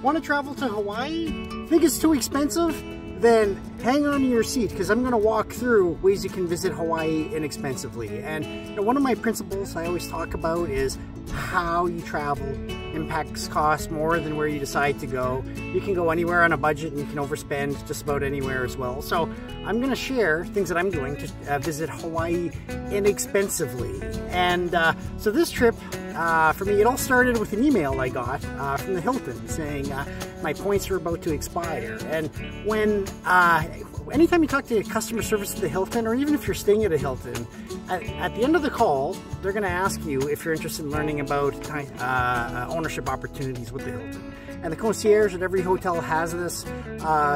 Want to travel to Hawaii? Think it's too expensive? Then hang on to your seat, because I'm going to walk through ways you can visit Hawaii inexpensively. And you know, one of my principles I always talk about is how you travel impacts cost more than where you decide to go. You can go anywhere on a budget, and you can overspend just about anywhere as well. So I'm going to share things that I'm doing to visit Hawaii inexpensively. And so this trip, for me, it all started with an email I got from the Hilton saying my points were about to expire. And when anytime you talk to customer service at the Hilton, or even if you're staying at a Hilton, at the end of the call, they're going to ask you if you're interested in learning about ownership opportunities with the Hilton. And the concierge at every hotel has this,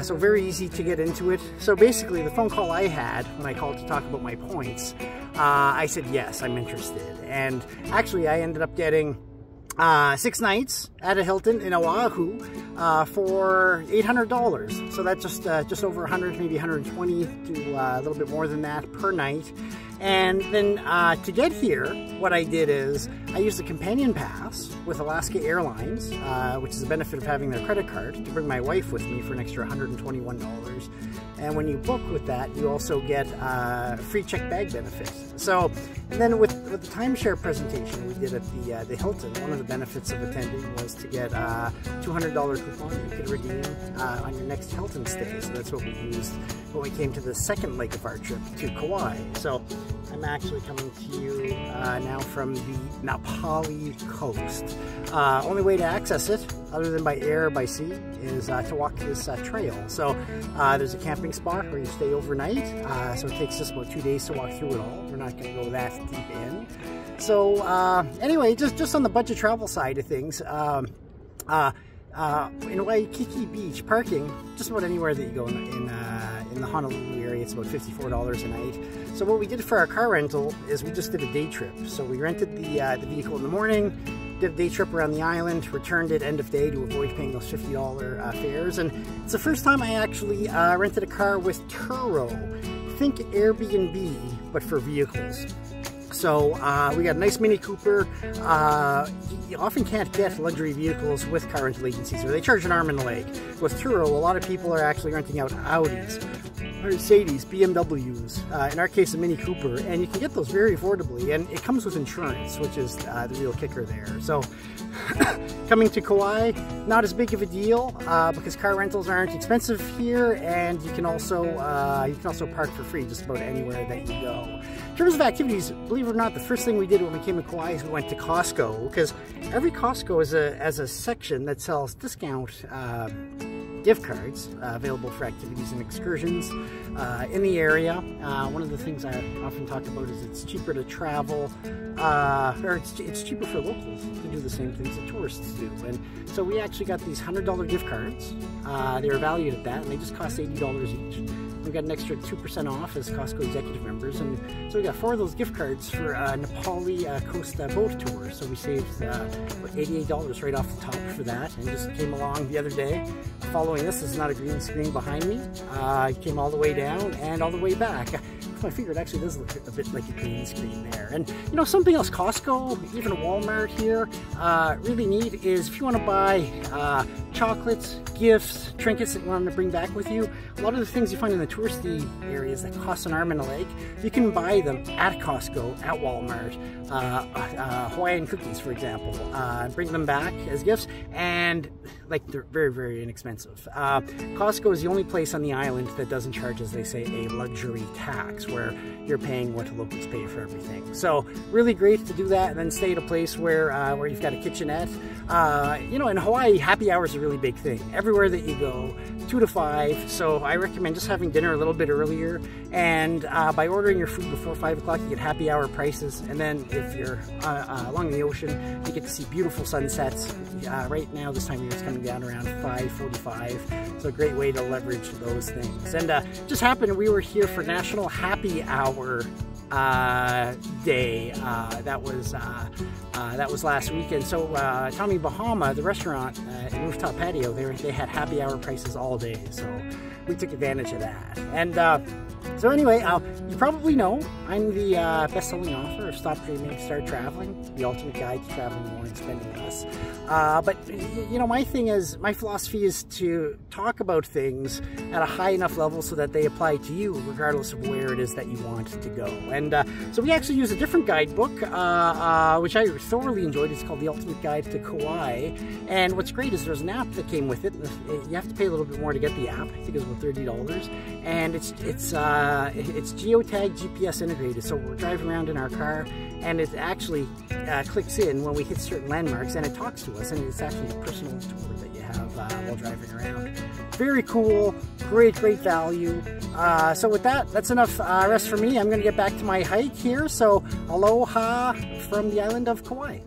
so very easy to get into it. So basically, the phone call I had when I called to talk about my points, I said, yes, I'm interested. And actually, I ended up getting 6 nights at a Hilton in Oahu for $800. So that's just over 100, maybe 120 to a little bit more than that per night. And then to get here, what I did is I used a companion pass with Alaska Airlines, which is a benefit of having their credit card, to bring my wife with me for an extra $121. And when you book with that, you also get free checked bag benefit. So, and then with the timeshare presentation we did at the Hilton, one of the benefits of attending was to get a $200 coupon you could redeem on your next Hilton stay. So that's what we used when we came to the second leg of our trip to Kauai. So I'm actually coming to you now from the Na Pali coast. Only way to access it, other than by air or by sea, is to walk this trail. So there's a camping spot where you stay overnight. So it takes us about 2 days to walk through it all. We're not going to go that deep in. So anyway, just on the budget travel side of things, in Waikiki Beach, parking just about anywhere that you go in the Honolulu area, it's about $54 a night. So what we did for our car rental is we just did a day trip. So we rented the vehicle in the morning, did a day trip around the island, returned it end of day to avoid paying those $50 fares. And it's the first time I actually rented a car with Turo. Think Airbnb, but for vehicles. So we got a nice Mini Cooper. You often can't get luxury vehicles with car rental agencies, or they charge an arm and a leg. With Turo, a lot of people are actually renting out Audis, Mercedes, BMWs, in our case a Mini Cooper, and you can get those very affordably, and it comes with insurance, which is the real kicker there. So coming to Kauai, not as big of a deal because car rentals aren't expensive here, and you can also park for free just about anywhere that you go. In terms of activities, believe it or not, the first thing we did when we came to Kauai is we went to Costco, because every Costco has a section that sells discount gift cards available for activities and excursions in the area. One of the things I often talk about is it's cheaper to travel, or it's cheaper for locals to do the same things that tourists do. And so we actually got these $100 gift cards. They were valued at that, and they just cost $80 each. We got an extra 2% off as Costco executive members, and so we got 4 of those gift cards for Na Pali Coast boat tour. So we saved $88 right off the top for that, and just came along the other day. Following this is not a green screen behind me. It came all the way down and all the way back. With my finger, it actually does look a bit like a green screen there. And you know, something else Costco, even Walmart here, really neat is if you want to buy chocolates, gifts, trinkets that you want to bring back with you, a lot of the things you find in the touristy areas that cost an arm and a leg, you can buy them at Costco, at Walmart. Hawaiian cookies, for example, bring them back as gifts, and like they're very, very inexpensive. Costco is the only place on the island that doesn't charge, as they say, a luxury tax, where you're paying what locals pay for everything. So really great to do that, and then stay at a place where you've got a kitchenette. You know, in Hawaii, happy hour is a really big thing. Everywhere that you go, 2 to 5. So I recommend just having dinner a little bit earlier, and by ordering your food before 5 o'clock, you get happy hour prices. And then if you're along the ocean, you get to see beautiful sunsets. Right now, this time of year, it's coming down around 5:45. So a great way to leverage those things. And just happened we were here for National Happy Hour Day. That was That was last weekend. So Tommy Bahama, the restaurant in Rooftop Patio, they had happy hour prices all day. So we took advantage of that. And so anyway, you probably know I'm the best-selling author of Stop Dreaming, Start Traveling, the ultimate guide to traveling more and spending less. But you know, my philosophy is to talk about things at a high enough level so that they apply to you, regardless of where it is that you want to go. And so we actually use a different guidebook, which I thoroughly enjoyed. It's called The Ultimate Guide to Kauai. And what's great is there's an app that came with it. You have to pay a little bit more to get the app. I think it's about $30. And it's geotag GPS integrated. So we're driving around in our car, and it actually clicks in when we hit certain landmarks, and it talks to us, and it's actually a personal tour that you have while driving around. Very cool, great value. So with that, that's enough rest for me. I'm going to get back to my hike here. So aloha from the island of Kauai.